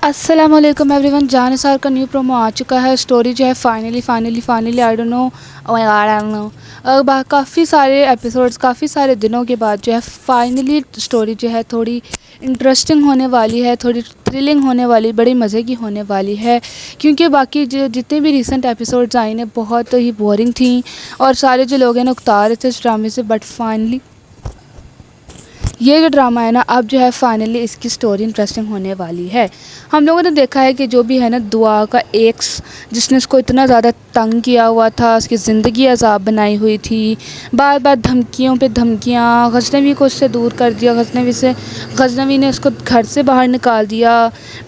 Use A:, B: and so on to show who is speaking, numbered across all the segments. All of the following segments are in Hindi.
A: अस्सलाम वालेकुम एवरीवन। जानिसार का न्यू प्रोमो आ चुका है। स्टोरी जो है फाइनली आई डोंट नो, ओह यार आई डोंट नो, काफ़ी सारे एपिसोड्स, काफ़ी सारे दिनों के बाद जो है फाइनली स्टोरी जो है थोड़ी इंटरेस्टिंग होने वाली है, थोड़ी थ्रिलिंग होने वाली, बड़ी मज़े की होने वाली है। क्योंकि बाकी जो जितने भी रिसेंट एपिसोड्स आई ने बहुत ही बोरिंग थी और सारे जो लोग हैं ना उकता रहे थे इस ड्रामे से। बट फाइनली ये जो ड्रामा है ना, अब जो है फाइनली इसकी स्टोरी इंटरेस्टिंग होने वाली है। हम लोगों ने देखा है कि जो भी है ना दुआ का एक्स, जिसने उसको इतना ज़्यादा तंग किया हुआ था, उसकी ज़िंदगी अजाब बनाई हुई थी, बार बार धमकियों पे धमकियाँ, गजनवी को उससे दूर कर दिया, गजनवी ने उसको घर से बाहर निकाल दिया।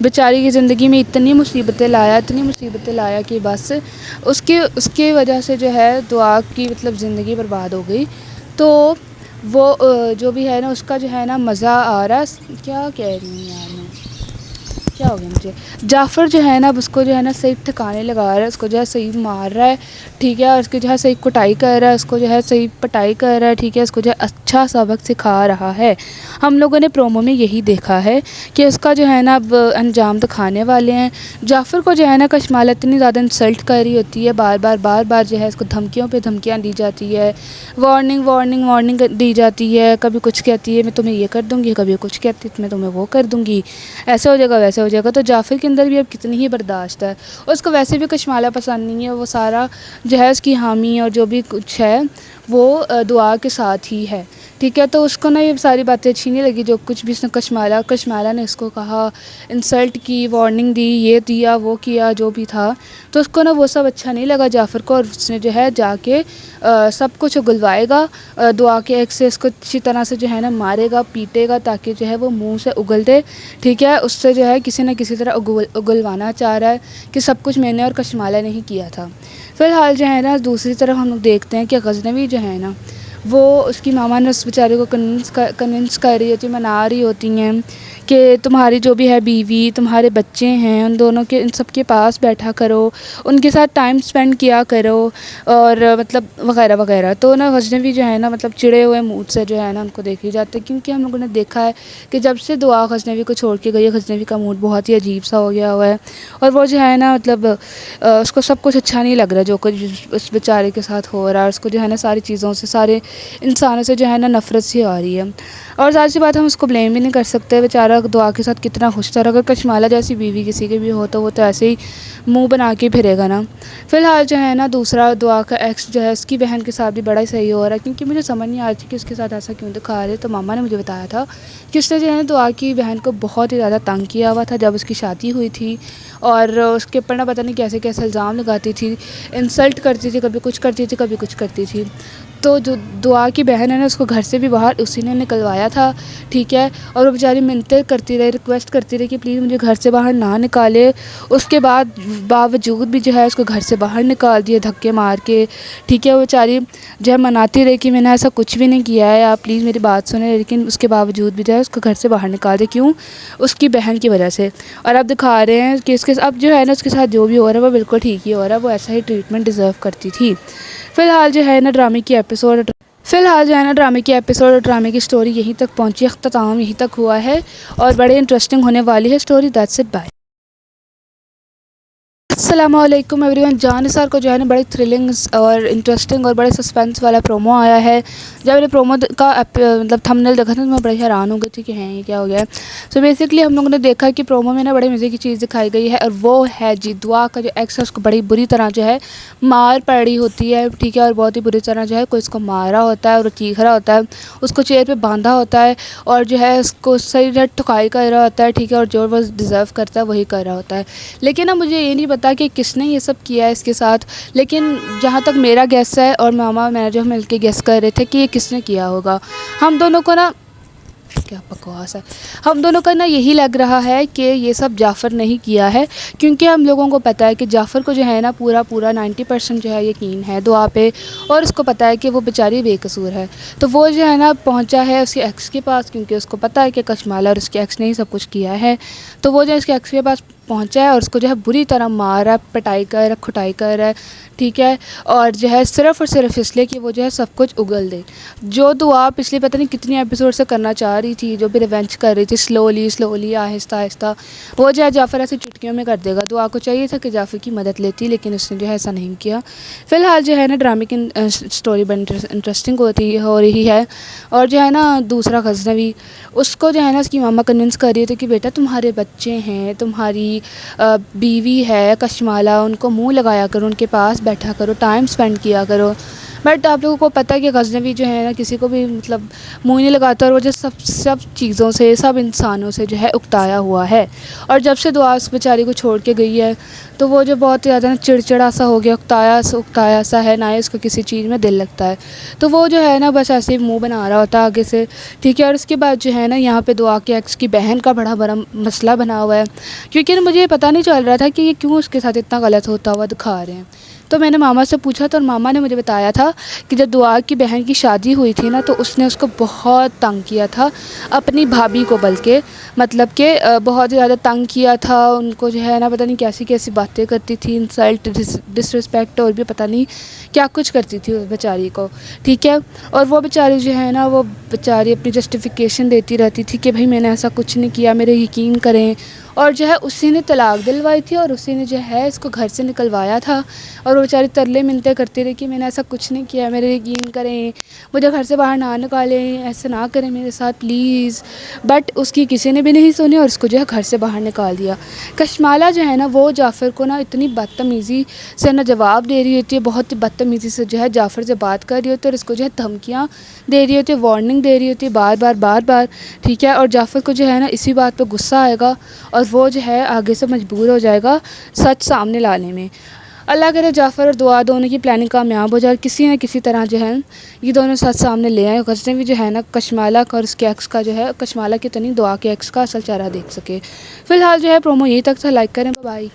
A: बेचारी की ज़िंदगी में इतनी मुसीबतें लाया कि बस उसकी वजह से जो है दुआ की मतलब ज़िंदगी बर्बाद हो गई। तो वो जो भी है ना उसका जो है ना मज़ा आ रहा है। क्या कह रही हूँ यार मैं, क्या हो गया मुझे। जाफ़र जो है ना अब उसको जो है ना सही ठिकाने लगा रहा है, उसको जो है सही मार रहा है, ठीक है, और उसकी जो है सही कुटाई कर रहा है, उसको जो है सही पटाई कर रहा है, ठीक है, उसको जो है अच्छा सबक सिखा रहा है। हम लोगों ने प्रोमो में यही देखा है कि उसका जो है ना अब अंजाम दिखाने वाले हैं। जाफ़र को जो है ना कशमाला इतनी ज़्यादा इंसल्ट कर रही होती है, बार बार जो है इसको धमकियों पे धमकियाँ दी जाती है, वार्निंग दी जाती है। कभी कुछ कहती है मैं तुम्हें ये कर दूँगी, कभी कुछ कहती है मैं तुम्हें वो कर दूँगी, ऐसे हो जाएगा वैसे हो जाएगा। तो जाफ़र के अंदर भी अब कितनी ही बर्दाश्त है। उसको वैसे भी कशमाला पसंद नहीं है, वो सारा जो है उसकी हामी और जो भी कुछ है वो दुआ के साथ ही है, ठीक है। तो उसको ना ये सारी बातें अच्छी नहीं लगी, जो कुछ भी उसने कशमाला ने इसको कहा, इंसल्ट की, वार्निंग दी, ये दिया वो किया, जो भी था, तो उसको ना वो सब अच्छा नहीं लगा जाफ़र को। और उसने जो है जाके सब कुछ उगलवाएगा, दुआ के एक्स से इसको अच्छी तरह से जो है ना मारेगा, पीटेगा, ताकि जो है वो मुंह से उगल दे, ठीक है। उससे जो है किसी न किसी तरह उगलवाना चाह रहा है कि सब कुछ मैंने और कशमाला ने ही किया था। फ़िलहाल जो है ना दूसरी तरफ हम लोग देखते हैं कि गजनवी जो है ना वो उसकी मामा ने उस बेचारे को कन्विंस कर रही होती, मना रही होती हैं कि तुम्हारी जो भी है बीवी, तुम्हारे बच्चे हैं, उन दोनों के, इन सब के पास बैठा करो, उनके साथ टाइम स्पेंड किया करो, और मतलब वगैरह वगैरह। तो ना गजनवी जो है ना मतलब चिड़े हुए मूड से जो है ना उनको देख ही जाते हैं, क्योंकि हम लोगों ने देखा है कि जब से दुआ गजनवी को छोड़ के गई है, गजनवी का मूड बहुत ही अजीब सा हो गया हुआ है। और वो जो है ना मतलब उसको सब कुछ अच्छा नहीं लग रहा जो कुछ उस बेचारे के साथ हो रहा है। उसको जो है ना सारी चीज़ों से, सारे इंसानों से जो है ना नफ़रत सी आ रही है। और ज़ाहिर सी बात है हम उसको ब्लेम भी नहीं कर सकते, बेचारा दुआ के साथ कितना खुश था। अगर कशमाला जैसी बीवी किसी के भी हो तो वो तो ऐसे ही मुंह बना के फिरेगा ना। फ़िलहाल जो है ना दूसरा दुआ का एक्स जो है उसकी बहन के साथ भी बड़ा ही सही हो रहा है, क्योंकि मुझे समझ नहीं आ रही थी कि उसके साथ ऐसा क्यों दिखा रहे। तो मामा ने मुझे बताया था कि उसने जो है ना दुआ की बहन को बहुत ही ज़्यादा तंग किया हुआ था जब उसकी शादी हुई थी, और उसके ऊपर ना पता नहीं कैसे कैसे इल्ज़ाम लगाती थी, इंसल्ट करती थी, कभी कुछ करती थी, कभी कुछ करती थी। तो जो दुआ की बहन है ना उसको घर से भी बाहर उसी ने निकलवाया था, ठीक है। और वो बेचारी मिन्नतें करती रही, रिक्वेस्ट करती रही कि प्लीज़ मुझे घर से बाहर ना निकाले। उसके बावजूद भी जो है उसको घर से बाहर निकाल दिए धक्के मार के, ठीक है। वो बेचारी जो है मनाती रही कि मैंने ऐसा कुछ भी नहीं किया है, आप प्लीज़ मेरी बात सुने, लेकिन उसके बावजूद भी जो है उसको घर से बाहर निकाल दिया। क्यों? उसकी बहन की वजह से। और अब दिखा रहे हैं कि इसके अब जो है ना उसके साथ जो भी हो रहा है वो बिल्कुल ठीक ही हो रहा है, वो ऐसा ही ट्रीटमेंट डिज़र्व करती थी। फ़िलहाल जो है ना ड्रामे की एपिसोड और ड्रामे की स्टोरी यहीं तक पहुंची, अख्ताम यहीं तक हुआ है और बड़े इंटरेस्टिंग होने वाली है स्टोरी। That's it, bye. अस्सलामुअलैकुम एवरीवन। जानिसार को जो है ना बड़ी थ्रिलिंग और इंटरेस्टिंग और बड़े सस्पेंस वाला प्रोमो आया है। जब मैंने प्रोमो का मतलब थंबनेल देखा था तो मैं बड़ी हैरान हो गई थी कि हैं ये क्या हो गया है। सो बेसिकली हम लोगों ने देखा कि प्रोमो में ना बड़े मज़े की चीज़ दिखाई गई है, और वो है जी दुआ का जो एक्स है उसको बड़ी बुरी तरह जो है मार पड़ रही होती है, ठीक है। और बहुत ही बुरी तरह जो है कोई इसको मारा होता है और चीख रहा होता है, उसको चेयर पर बांधा होता है, और जो है उसको सही ठुकाई कर रहा होता है, ठीक है। और जो वो डिज़र्व करता है वही कर रहा होता है। लेकिन ना मुझे ये नहीं पता कि किसने ये सब किया है इसके साथ, लेकिन जहाँ तक मेरा गेस है और मामा मैनेजर मिलके गेस कर रहे थे कि ये किसने किया होगा। हम दोनों को ना, क्या बकवास है, हम दोनों का ना यही लग रहा है कि ये सब जाफ़र ने ही किया है, क्योंकि हम लोगों को पता है कि जाफ़र को जो है ना पूरा 90% जो है यकीन है दुआ पे, और उसको पता है कि वो बेचारी बेकसूर है। तो वो जो है ना पहुंचा है उसके एक्स के पास, क्योंकि उसको पता है कि कशमाला और उसके एक्स ने ही सब कुछ किया है। तो वो जो इसके एक्स के पास पहुंचा है और उसको जो है बुरी तरह मार रहा है, पिटाई कर रहा है, कुटाई कर रहा है, ठीक है। और जो है सिर्फ़ और सिर्फ इसलिए कि वो जो है सब कुछ उगल दे। जो दुआ पिछले पता नहीं कितनी एपिसोड से करना चाह रही थी, जो भी रिवेंज कर रही थी, स्लोली आहिस्ता आहिस्ता, वो जो है जाफ़र ऐसे चुटकियों में कर देगा। दुआ को चाहिए था कि जाफ़र की मदद लेती, लेकिन उसने जो है ऐसा नहीं किया। फ़िलहाल जो है ना ड्रामे की स्टोरी बड़ी इंटरेस्टिंग हो रही है। और जो है ना दूसरा गज़नवी, उसको जो है ना उसकी मामा कन्विंस कर रही थी कि बेटा तुम्हारे बच्चे हैं, तुम्हारी बीवी है कशमाला, उनको मुँह लगाया करो, उनके पास बैठा करो, टाइम स्पेंड किया करो। बट आप लोगों को पता है कि गज़नवी जो है ना किसी को भी मतलब मुँह नहीं लगाता, और वो जो सब चीज़ों से, सब इंसानों से जो है उकताया हुआ है। और जब से दुआ उस बेचारी को छोड़ के गई है, तो वो जो बहुत ज़्यादा ना चिड़चिड़ा सा हो गया, उकताया सा है, ना ही उसको किसी चीज़ में दिल लगता है। तो वो जो है ना बस ऐसे ही मुँह बना रहा होता है आगे से, ठीक है। और उसके बाद जो है ना यहाँ पे दुआ के एक्स की बहन का बड़ा मसला बना हुआ है, क्योंकि ना मुझे पता नहीं चल रहा था कि ये क्यों उसके साथ इतना गलत होता हुआ दिखा रहे हैं। तो मैंने मामा से पूछा, तो मामा ने मुझे बताया था कि जब दुआ की बहन की शादी हुई थी ना, तो उसने उसको बहुत तंग किया था, अपनी भाभी को, बल्कि मतलब कि बहुत ज़्यादा तंग किया था उनको, जो है ना पता नहीं कैसी कैसी बातें करती थी, इंसल्ट, डिसरिस्पेक्ट, और भी पता नहीं क्या कुछ करती थी उस बेचारी को, ठीक है। और वो बेचारी जो है ना, वो बेचारी अपनी जस्टिफिकेशन देती रहती थी कि भाई मैंने ऐसा कुछ नहीं किया, मेरे यकीन करें। और जो है उसी ने तलाक दिलवाई थी, और उसी ने जो है इसको घर से निकलवाया था। और वो बेचारी तरले मिन्नतें करती रही कि मैंने ऐसा कुछ नहीं किया, मेरे यकीन करें, मुझे घर से बाहर ना निकालें, ऐसा ना करें मेरे साथ प्लीज़। बट उसकी किसी ने भी नहीं सुनी, और उसको जो है घर से बाहर निकाल दिया। कशमाला जो है ना, वो जाफ़र को ना इतनी बदतमीज़ी से ना जवाब दे रही होती है, बहुत ही बदतमीज़ी से जो है जाफ़र से बात कर रही होती है, और इसको जो है धमकियाँ दे रही होती है, वार्निंग दे रही होती है, बार बार, ठीक है। और जाफ़र को जो है ना इसी बात पर गुस्सा आएगा, और वो जो है आगे से मजबूर हो जाएगा सच सामने लाने में। अल्लाह करे जाफ़र और दुआ दोनों की प्लानिंग कामयाब हो जाए, किसी न किसी तरह जो है ये दोनों सच सामने ले आए। गज़नवी जो है ना कशमाला का और उसके एक्स का जो है, कशमाला की तो नहीं दुआ के एक्स का असल चेहरा देख सके। फ़िलहाल जो है प्रोमो यहीं तक था। लाइक करें, बाय।